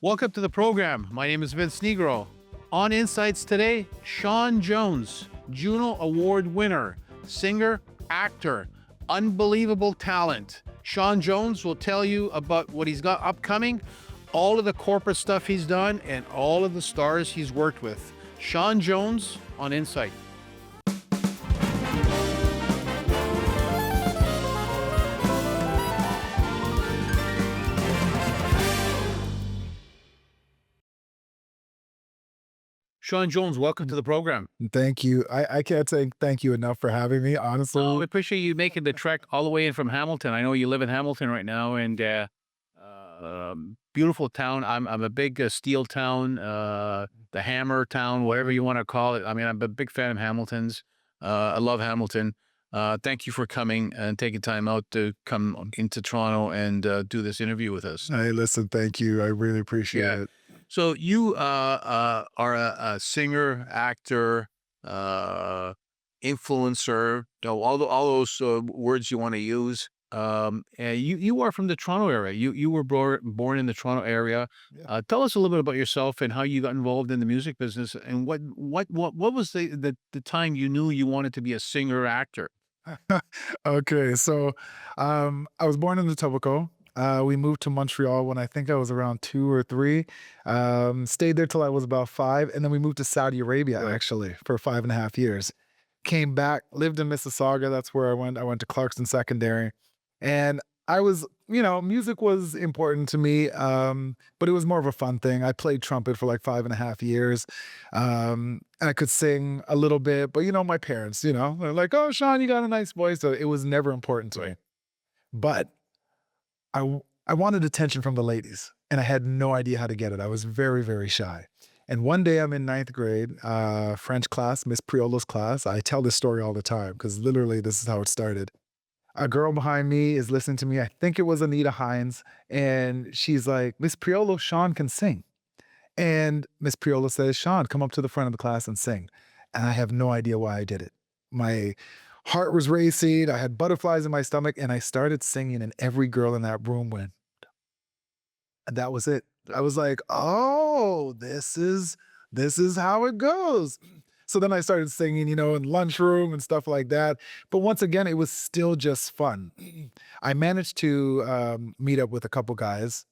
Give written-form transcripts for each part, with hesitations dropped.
Welcome to the program. My name is Vince Nigro. On Insights today, Sean Jones, Juno Award winner, singer, actor, unbelievable talent. Sean Jones will tell you about what he's got upcoming, all of the corporate stuff he's done, and all of the stars he's worked with. Sean Jones on Insight. Sean Jones, welcome to the program. Thank you. I can't say thank you enough for having me, honestly. Oh, I appreciate you making the trek all the way in from Hamilton. I know you live in Hamilton right now, and beautiful town. I'm a big steel town, the Hammer town, whatever you want to call it. I mean, I'm a big fan of Hamilton's. I love Hamilton. Thank you for coming and taking time out to come into Toronto and do this interview with us. Hey, listen, thank you. I really appreciate it. So you are a singer, actor, influencer, all those words you want to use. And you are from the Toronto area. You were born in the Toronto area. Yeah. Tell us a little bit about yourself and how you got involved in the music business, and what was the time you knew you wanted to be a singer or actor? Okay, so I was born in Etobicoke. We moved to Montreal when I think I was around 2 or 3. Stayed there till I was about 5, and then we moved to Saudi Arabia actually for 5.5 years. Came back, lived in Mississauga. That's where I went. I went to Clarkson Secondary, and I was, music was important to me, but it was more of a fun thing. I played trumpet for like 5.5 years. I could sing a little bit, but my parents, they're like, "Oh, Sean, you got a nice voice." So it was never important to me. But I wanted attention from the ladies, and I had no idea how to get it. I was very, very shy. And one day I'm in ninth grade, French class, Miss Priolo's class. I tell this story all the time because literally this is how it started. A girl behind me is listening to me. I think it was Anita Hines. And she's like, "Miss Priolo, Sean can sing." And Miss Priolo says, "Sean, come up to the front of the class and sing." And I have no idea why I did it. My heart was racing. I had butterflies in my stomach, and I started singing, and every girl in that room went, and that was it. I was like, "Oh, this is how it goes." So then I started singing, in lunchroom and stuff like that. But once again, it was still just fun. I managed to meet up with a couple guys,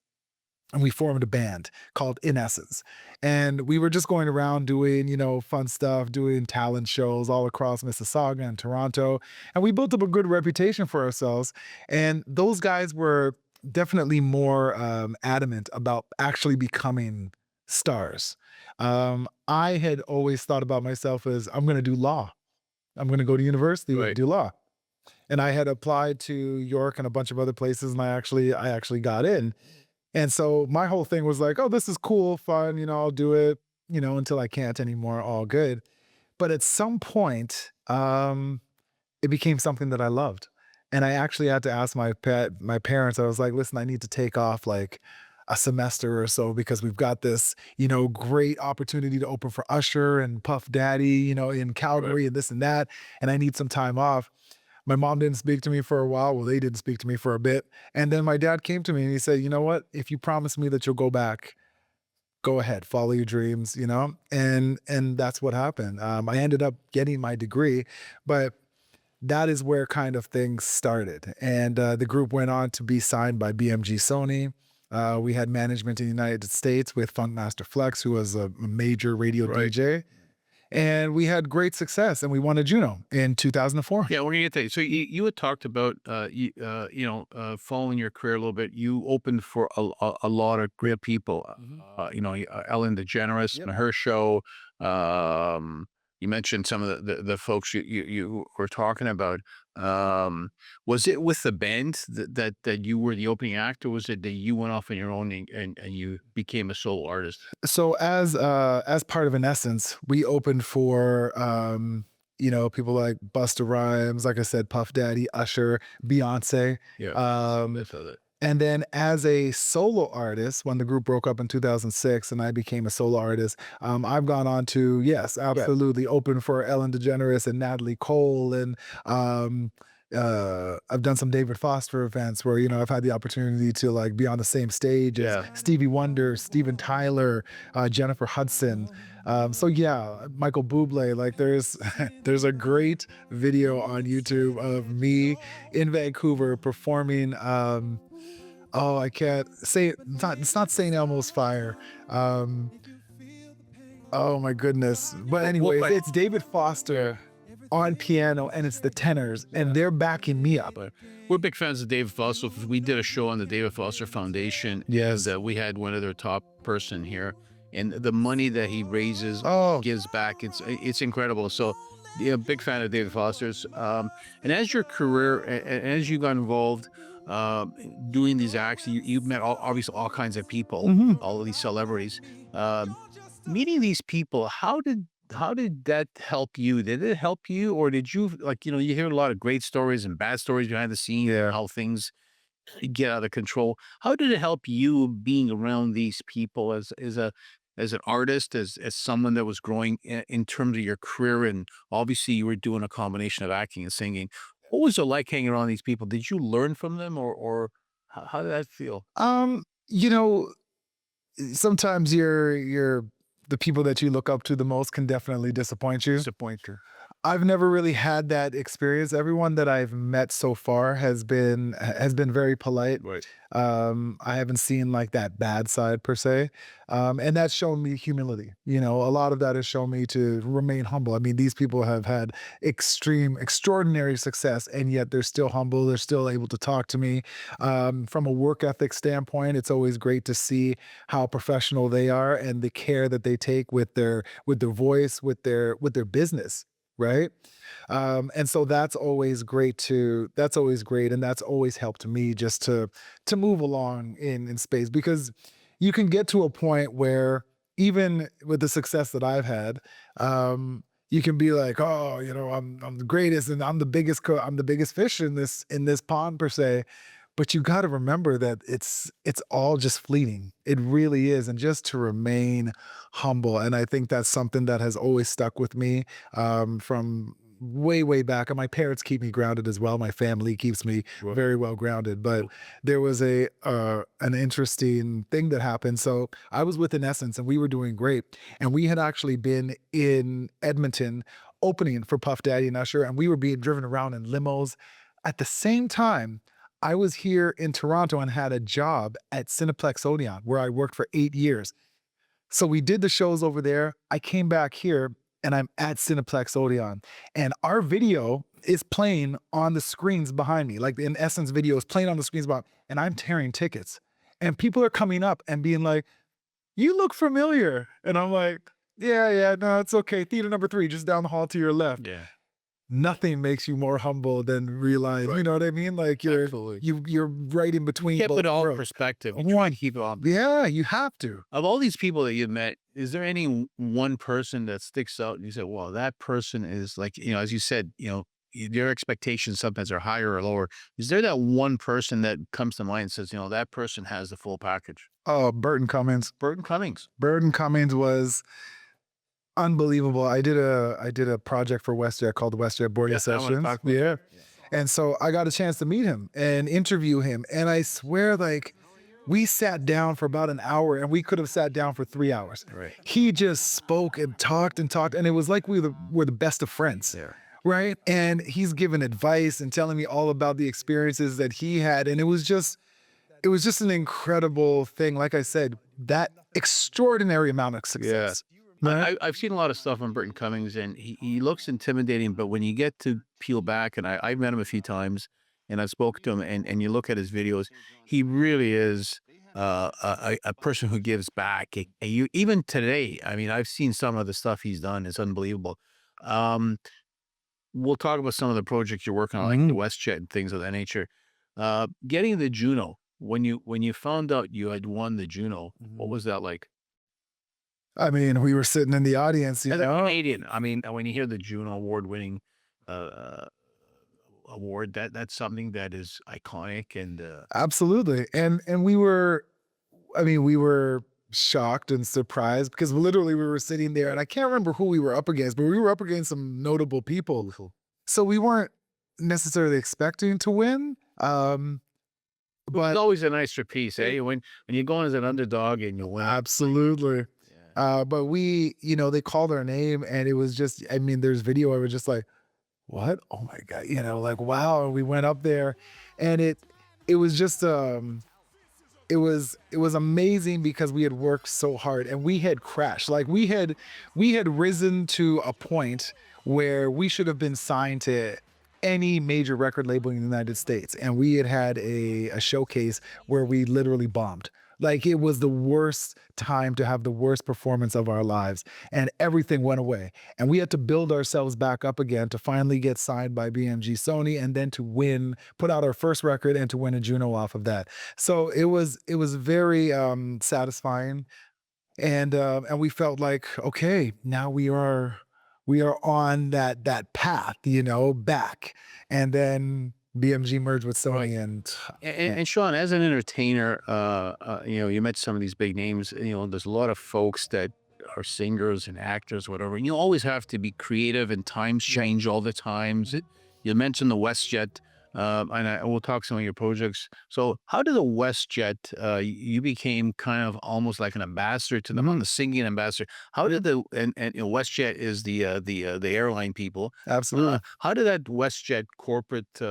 and we formed a band called In Essence. And we were just going around doing, fun stuff, doing talent shows all across Mississauga and Toronto. And we built up a good reputation for ourselves. And those guys were definitely more adamant about actually becoming stars. I had always thought about myself as I'm going to do law. I'm going to go to university and Right. do law. And I had applied to York and a bunch of other places, and I actually got in. And so my whole thing was like, "Oh, this is cool, fun, I'll do it, until I can't anymore, all good." But at some point, it became something that I loved. And I actually had to ask my parents. I was like, "Listen, I need to take off like a semester or so because we've got this, great opportunity to open for Usher and Puff Daddy, in Calgary and this and that, and I need some time off." My mom didn't speak to me for a while. Well, they didn't speak to me for a bit. And then my dad came to me and he said, "You know what? If you promise me that you'll go back, go ahead, follow your dreams," And that's what happened. I ended up getting my degree, but that is where kind of things started. And the group went on to be signed by BMG Sony. We had management in the United States with Funkmaster Flex, who was a major radio Right. DJ. And we had great success, and we won a Juno in 2004. Yeah, we're gonna get that. So you had talked about following your career a little bit. You opened for a lot of great people. Mhm. Ellen DeGeneres Yep. and her show. You mentioned some of the folks you were talking about. Was it with the band that you were the opening act, or was it that you went off on your own and you became a solo artist? So as part of In Essence, we opened for people like Busta Rhymes, like I said, Puff Daddy, Usher, Beyonce. Yeah, Um, myth of it. and then as a solo artist, when the group broke up in 2006 and I became a solo artist, I've gone on to, yes, absolutely, open for Ellen DeGeneres and Natalie Cole and um, I've done some David Foster events where, I've had the opportunity to like be on the same stage as Yeah. Stevie Wonder, Steven Tyler, Jennifer Hudson. So yeah, Michael Bublé. Like there's there's a great video on YouTube of me in Vancouver performing. Oh, I can't say it. It's not St. Elmo's Fire. Um, oh my goodness. But Well, anyways, but it's David yeah, Foster on piano and it's the tenors and they're backing me up. but we're big fans of David Foster. We did a show on the David Foster Foundation, and Yes. we had one of their top person here, and the money that he raises, Oh, gives back, it's incredible. So, yeah, big fan of David Foster's. And as your career, as you got involved, doing these acts, you met obviously all kinds of people, mhm. all of these celebrities. Um, Meeting these people, how did that help you? Did it help you, or did you like, you hear a lot of great stories and bad stories behind the scenes, Yeah. how things get out of control. How did it help you being around these people as an artist, as someone that was growing in terms of your career? And obviously you were doing a combination of acting and singing. What was it like hanging around these people? Did you learn from them, or how did that feel? Um, you know, sometimes the people that you look up to the most can definitely disappoint you. Disappointer. I've never really had that experience. Everyone that I've met so far has been very polite. Right. I haven't seen like that bad side per se, and that's shown me humility. A lot of that has shown me to remain humble. I mean, these people have had extraordinary success, and yet they're still humble. They're still able to talk to me. From a work ethic standpoint, it's always great to see how professional they are and the care that they take with their voice, with their business, right? And so that's always great, and that's always helped me just to move along in space because you can get to a point where even with the success that I've had, you can be like, oh, I'm the greatest and I'm the biggest fish in this pond per se. But you got to remember that it's all just fleeting. It really is, and just to remain humble. And I think that's something that has always stuck with me from way, way back. And my parents keep me grounded as well. My family keeps me Right. very well grounded. But there was an interesting thing that happened. So I was with In Essence, and we were doing great, and we had actually been in Edmonton opening for Puff Daddy and Usher, and we were being driven around in limos. At the same time, I was here in Toronto and had a job at Cineplex Odeon, where I worked for 8 years. So we did the shows over there. I came back here and I'm at Cineplex Odeon. And our video is playing on the screens behind me. Like the In Essence video is playing on the screens behind, and I'm tearing tickets. And people are coming up and being like, "You look familiar." And I'm like, "Yeah, yeah, no, it's okay. Theater number 3, just down the hall to your left." Yeah. Nothing makes you more humble than realize, you Right. know what I mean? Like Absolutely. you're right in between Keep both it all in worlds. perspective. You try One, to keep it all. yeah, you have to. Of all these people that you've met, is there any one person that sticks out and you say, "Well, that person is like," as you said, your expectations sometimes are higher or lower. Is there that one person that comes to mind and says, that person has the full package? Oh, Burton Cummings. Burton Cummings. Burton Cummings was unbelievable. I did a project for Westjet called the Westjet Boarding Yes, I want to Sessions. talk about Yeah. that. Yeah. And so I got a chance to meet him and interview him. And I swear, like, we sat down for about an hour and we could have sat down for 3 hours. Right. He just spoke and talked and talked. And it was like we were the best of friends. There. Right. And he's giving advice and telling me all about the experiences that he had. And it was just an incredible thing. Like I said, that extraordinary amount of Yeah. success. Right. I've seen a lot of stuff on Burton Cummings, and he looks intimidating, but when you get to peel back, and I've met him a few times, and I've spoken to him, and you look at his videos, he really is a person who gives back. And you even today, I mean, I've seen some of the stuff he's done; it's unbelievable. Um, we'll talk about some of the projects you're working on, like the Mhm. Westjet and things of that nature. Getting the Juno, when you found out you had won the Juno, what was that like? I mean, we were sitting in the audience, As a Canadian, I mean, when you hear the Juno Award-winning, uh, award, that's something that is iconic and, Absolutely. And we were shocked and surprised because literally we were sitting there and I can't remember who we were up against, but we were up against some notable people. Beautiful. So we weren't necessarily expecting to win, It's but always a nicer piece, it eh? When you go in as an underdog and you win. absolutely. Yeah. But we, they called our name and it was just, I mean, there's video of it just like, what? Oh my God, like wow. And we went up there and it was just it was amazing because we had worked so hard and we had crashed. Like we had risen to a point where we should have been signed to any major record label in the United States. And we had a showcase where we literally bombed. Like it was the worst time to have the worst performance of our lives. And everything went away. And we had to build ourselves back up again to finally get signed by BMG Sony and then to win, put out our first record and to win a Juno off of that. So it was very satisfying, and we felt like okay, now we are on that path, back, and then BMG merged with Right. Sony, and And, man, and Sean, as an entertainer, you met some of these big names. There's a lot of folks that are singers and actors, whatever. And you always have to be creative, and times change all the times. You mentioned the WestJet, and we'll talk some of your projects. So, how did the WestJet? You became kind of almost like an ambassador to them, mhm, on the singing ambassador. How did the and WestJet is the airline people. absolutely. How did that WestJet corporate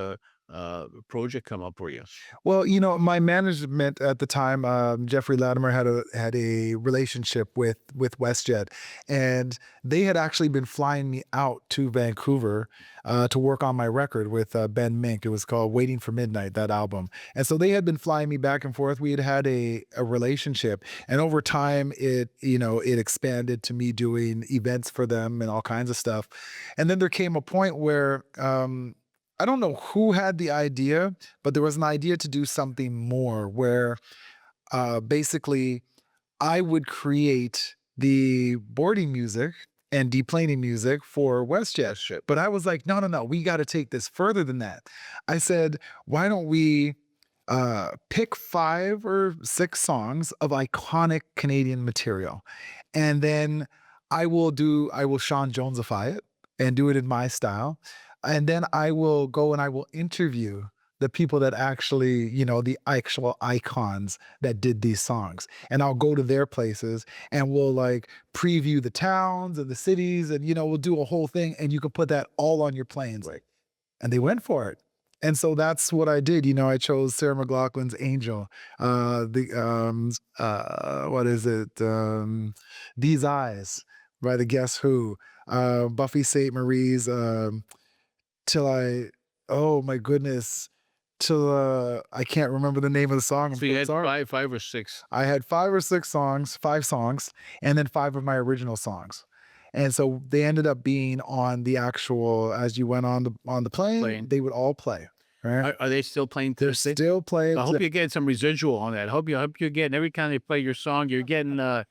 project come up for you? Well, my management at the time, Jeffrey Latimer had a relationship with WestJet, and they had actually been flying me out to Vancouver to work on my record with Ben Mink. It was called "Waiting for Midnight," that album, and so they had been flying me back and forth. We had a relationship, and over time, it expanded to me doing events for them and all kinds of stuff. And then there came a point where I don't know who had the idea, but there was an idea to do something more where basically I would create the boarding music and deplaning music for WestJet. WestJet. But I was like, no, no, no, we got to take this further than that. I said, why don't we pick 5 or 6 songs of iconic Canadian material, and then I will Sean Jonesify it and do it in my style, and then I will go and I will interview the people that actually, the actual icons that did these songs. And I'll go to their places and we'll like preview the towns and the cities and we'll do a whole thing and you can put that all on your planes. Right. And they went for it. And so that's what I did. I chose Sarah McLachlan's Angel. What is it? These Eyes by the Guess Who. Buffy St. Marie's Till I, oh my goodness, till I can't remember the name of the song. I'm So you so had sorry. five or six. I had 5 or 6 songs, 5 songs, and then 5 of my original songs. And so they ended up being on the actual, as you went on the plane, Playing. they would all play. Right? Are they still playing to They're this day? still playing. I hope you're getting some residual on that. Hope you're getting every time they play your song, you're getting a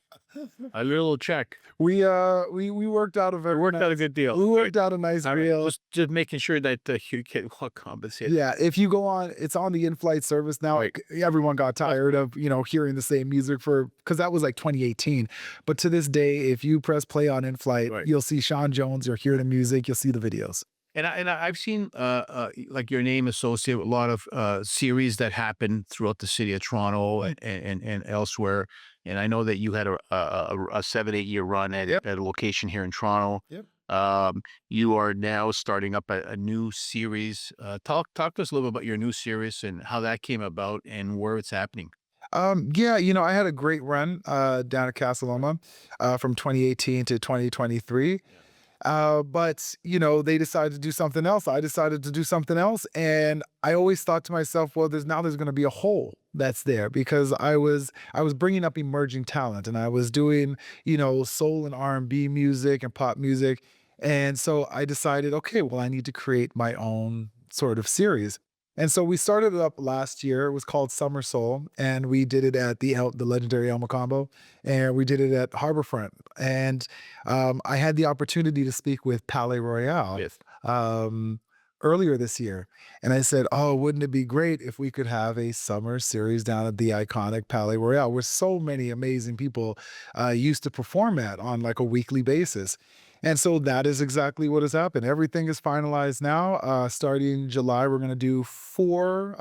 little check. We worked out a very Worked out a nice, good deal. we worked out a nice All right, deal. just making sure that you get well compensated. Yeah, if you go on, it's on the in-flight service now. Right. Everyone got tired of, hearing the same music because that was like 2018. But to this day, if you press play on in-flight, Right. you'll see Sean Jones, you'll hear the music, you'll see the videos. I've seen like your name associated with a lot of series that happen throughout the city of Toronto and elsewhere. And I know that you had a 7-8 year run Yep. at a location here in Toronto. Yep. You are now starting up a new series. Talk to us a little bit about your new series and how that came about and where it's happening. Yeah, I had a great run down at Casa Loma from 2018 to 2023. But they decided to do something else. I decided to do something else, and I always thought to myself, well, there's going to be a hole that's there because I was bringing up emerging talent, and I was doing soul and R&B music and pop music, and so I decided, okay, well, I need to create my own sort of series. And so we started it up last year. It was called Summer Soul, and we did it at the legendary El Macombo, and we did it at Harborfront. And I had the opportunity to speak with Palais Royale Yes. um, earlier this year, and I said, "Oh, wouldn't it be great if we could have a summer series down at the iconic Palais Royale, where so many amazing people used to perform at on like a weekly basis?" And so that is exactly what has happened. Everything is finalized now. Starting July, we're going to do four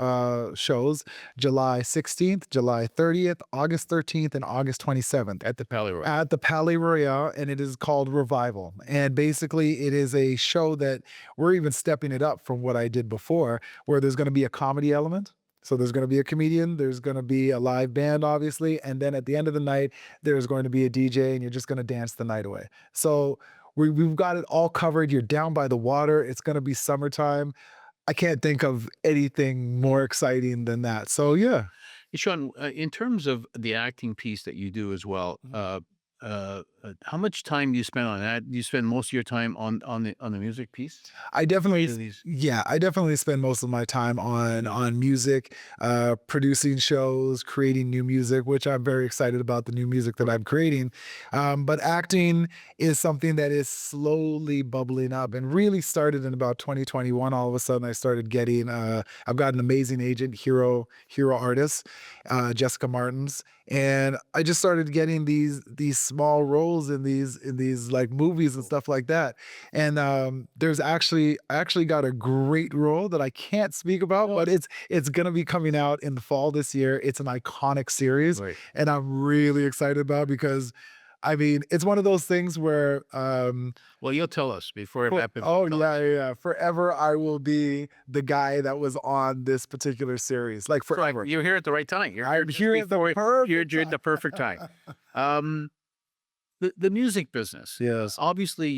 shows: July 16th, July 30th, August 13th, and August 27th At the Palais Royal. at the Palais Royal. And it is called Revival. And basically, it is a show that we're even stepping it up from what I did before, where there's going to be a comedy element. So there's going to be a comedian, there's going to be a live band, obviously, and then at the end of the night, there's going to be a DJ, and you're just going to dance the night away. So we've got it all covered. You're down by the water. It's going to be summertime. I can't think of anything more exciting than that. So yeah. Hey, Sean, in terms of the acting piece that you do as well, how much time do you spend on that? Do you spend most of your time on the music piece? I definitely, Creating these. yeah, I definitely spend most of my time on music, producing shows, creating new music, which I'm very excited about the new music that I'm creating. But acting is something that is slowly bubbling up and really started in about 2021. All of a sudden, I started getting. I've got an amazing agent, hero artist, Jessica Martins, and I just started getting these small roles in these like movies and stuff like that. And I actually got a great role that I can't speak about, Oh, but it's gonna be coming out in the fall this year. It's an iconic series, right. and I'm really excited about because I mean it's one of those things where Well, you'll tell us before it happens. oh Tell us. yeah, yeah, yeah, forever I will be the guy that was on this particular series, like So, like, forever. you're here at the right time. You're here I'm just here at the before perfect you're at time. the perfect time. Um, the music business. Yes. Obviously,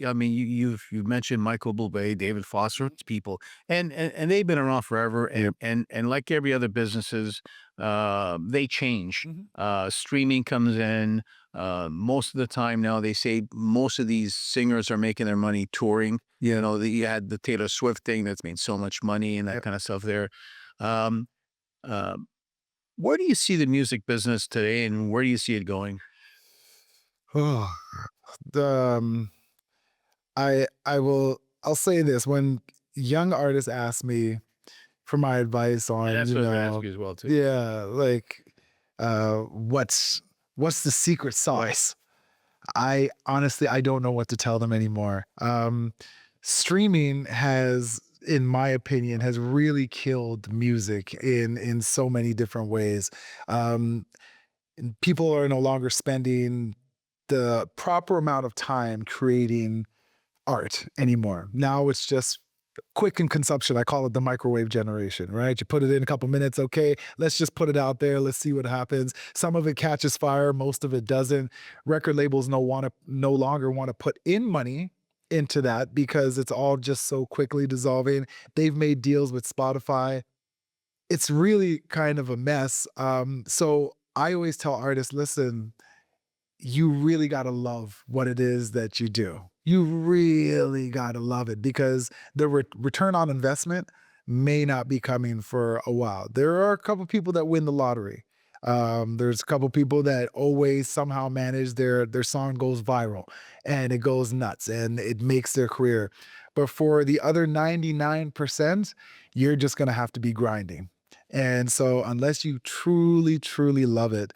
I mean, you've mentioned Michael Bublé, David Foster, these people, and they've been around forever. Yep. And like every other businesses, they change. Mhm. Streaming comes in. Most of the time now, they say most of these singers are making their money touring. You Yeah. know, you had the Taylor Swift thing that's made so much money and that Yep. kind of stuff there. Um, where do you see the music business today, and where do you see it going? Oh, the I'll say this, when young artists ask me for my advice And on, that's what I was gonna ask you as well too. yeah, like what's the secret Right. sauce? I honestly I don't know what to tell them anymore. Streaming has, in my opinion, has really killed music in so many different ways. Um, and people are no longer spending the proper amount of time creating art anymore. Now it's just quick in consumption. I call it the microwave generation, right? You put it in a couple minutes, okay, let's just put it out there, let's see what happens. Some of it catches fire, most of it doesn't. Record labels no longer want to put in money into that because it's all just so quickly dissolving. They've made deals with Spotify. It's really kind of a mess. So I always tell artists, listen, you really got to love what it is that you do. You really got to love it because the return on investment may not be coming for a while. There are a couple people that win the lottery. There's a couple people that always somehow manage their song goes viral and it goes nuts and it makes their career. But for the other 99%, you're just gonna have to be grinding. And so unless you truly, truly love it,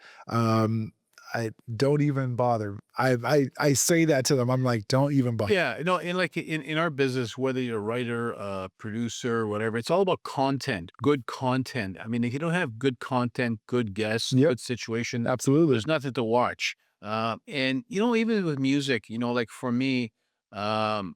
I don't even bother. I say that to them. I'm like, don't even bother. Yeah, no, and like in our business, whether you're a writer, producer, whatever, it's all about content, good content. I mean, if you don't have good content, good guests, Yep, good situation, absolutely. there's nothing to watch. And even with music, like for me, um,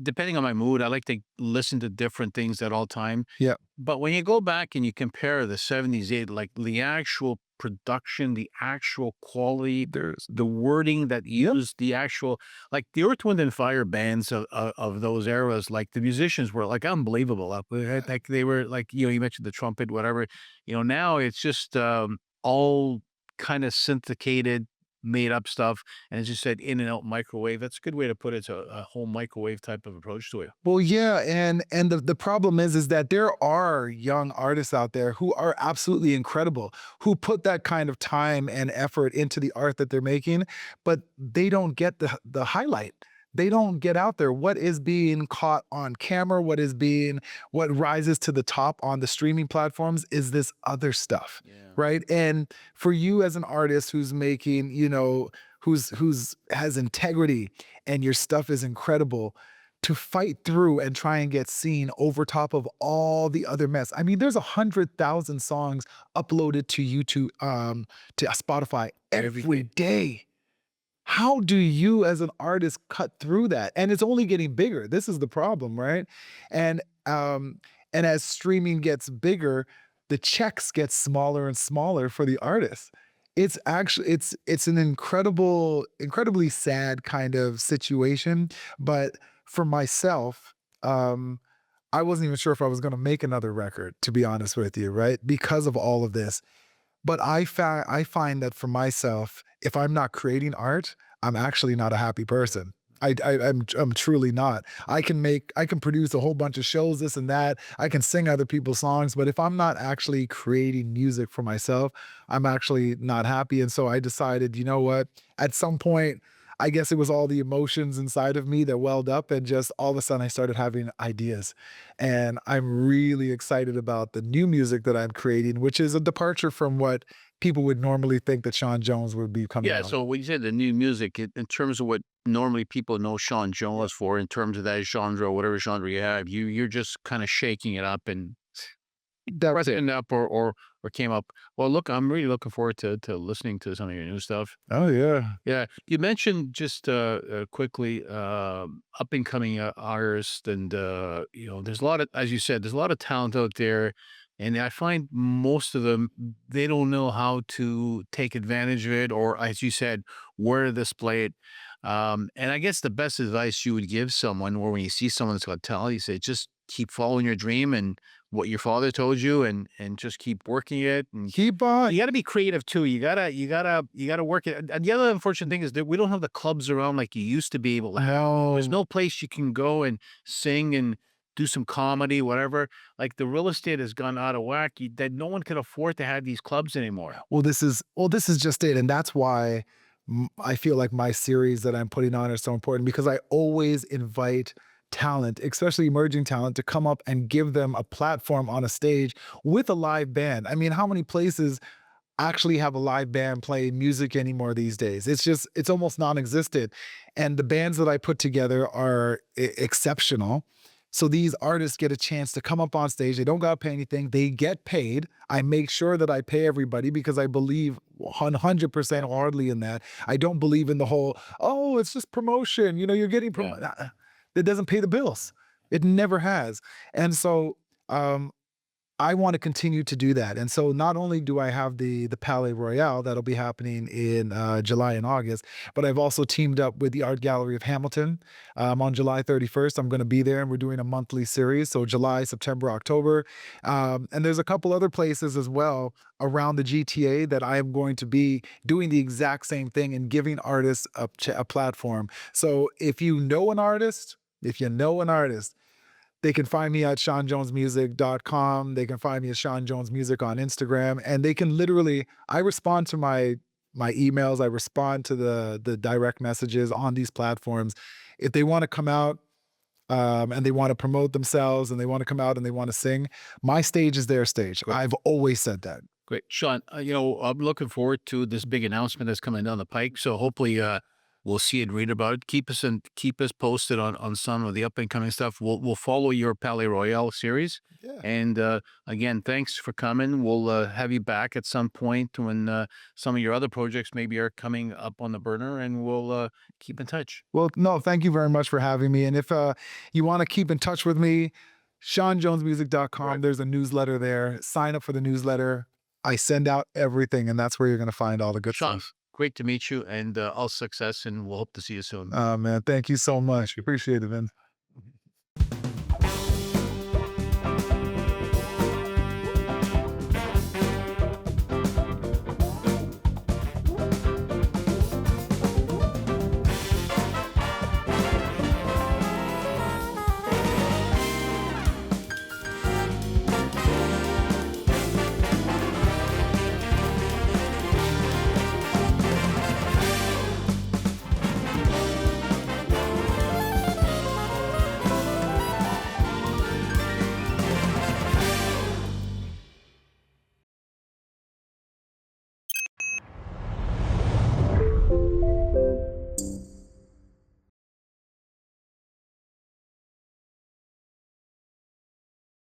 depending on my mood, I like to listen to different things at all time. Yeah, But when you go back and you compare the 70s, like the actual production, the actual quality, there's the wording that yep, used, the actual, like the Earth, Wind and Fire bands of those eras, like the musicians were like unbelievable. Like they were like, you mentioned the trumpet, whatever. Now it's just all kind of syndicated, made up stuff. And as you said, in and out microwave. That's a good way to put it. It's a whole microwave type of approach to it. well, yeah, and the problem is that there are young artists out there who are absolutely incredible, who put that kind of time and effort into the art that they're making, but they don't get the highlight. They don't get out there. What is being caught on camera, what rises to the top on the streaming platforms is this other stuff, Yeah. right? And for you as an artist who's making, who's has integrity and your stuff is incredible, to fight through and try and get seen over top of all the other mess. I mean, there's 100,000 songs uploaded to YouTube, to Spotify Every every day. day. How do you as an artist cut through that? And it's only getting bigger. This is the problem, right? And um and as streaming gets bigger, the checks get smaller and smaller for the artists. It's actually it's an incredibly sad kind of situation, but for myself, um I wasn't even sure if I was going to make another record, to be honest with you, right? Because of all of this. But I find that for myself, if I'm not creating art, I'm actually not a happy person. I'm truly not. I can produce a whole bunch of shows, this and that. I can sing other people's songs, but if I'm not actually creating music for myself, I'm actually not happy. And so I decided, you know what? At some point, I guess it was all the emotions inside of me that welled up, and just all of a sudden I started having ideas. And I'm really excited about the new music that I'm creating, which is a departure from what people would normally think that Sean Jones would be coming Yeah, out. so when you said the new music, in terms of what normally people know Sean Yeah. Jones for, in terms of that genre, whatever genre you have, you're just kind of shaking it up and That's it. freshened up or came up. Well, look, I'm really looking forward to listening to some of your new stuff. Oh, yeah. Yeah, you mentioned just quickly up and coming artists, and there's a lot of, as you said, there's a lot of talent out there, and I find most of them they don't know how to take advantage of it, or as you said, where to display it. And I guess the best advice you would give someone, or when you see someone that's got talent, you say just keep following your dream and what your father told you, and just keep working it, and Keep on. you gotta be creative too. You gotta work it. And the other unfortunate thing is that we don't have the clubs around like you used to be able to. There's Oh. no place you can go and sing and do some comedy, whatever. Like the real estate has gone out of whack. That no one can afford to have these clubs anymore. This is just it, and that's why I feel like my series that I'm putting on is so important, because I always invite talent, especially emerging talent, to come up and give them a platform on a stage with a live band. I mean, how many places actually have a live band playing music anymore these days? It's almost non-existent. And the bands that I put together are exceptional. So these artists get a chance to come up on stage. They don't got to pay anything. They get paid. I make sure that I pay everybody because I believe 100% hardly in that. I don't believe in the whole, oh, it's just promotion. You know, you're getting Yeah. promoted. That doesn't pay the bills. It never has. And so um, I want to continue to do that. And so not only do I have the Palais Royale that'll be happening in July and August, but I've also teamed up with the Art Gallery of Hamilton. On July 31st, I'm going to be there, and we're doing a monthly series. So July, September, October. And there's a couple other places as well around the GTA that I am going to be doing the exact same thing and giving artists a platform. So if you know an artist, they can find me at seanjonesmusic.com. They can find me at Sean Jones Music on Instagram. And they can literally, I respond to my emails, I respond to the direct messages on these platforms. If they want to come out, and they want to promote themselves, and they want to come out and they want to sing, my stage is their stage. Great. I've always said that. Great, Sean. I'm looking forward to this big announcement that's coming down the pike. So hopefully, we'll see and read about it. Keep us posted on some of the up and coming stuff. We'll follow your Palais Royale series. Yeah. And again, thanks for coming. We'll have you back at some point when some of your other projects maybe are coming up on the burner, and we'll keep in touch. Well, no, thank you very much for having me. And if you want to keep in touch with me, seanjonesmusic.com, Right. there's a newsletter there. Sign up for the newsletter. I send out everything, and that's where you're going to find all the good Sean, stuff. great to meet you, and all success, and we'll hope to see you soon. Man, thank you so much. Appreciate it, man.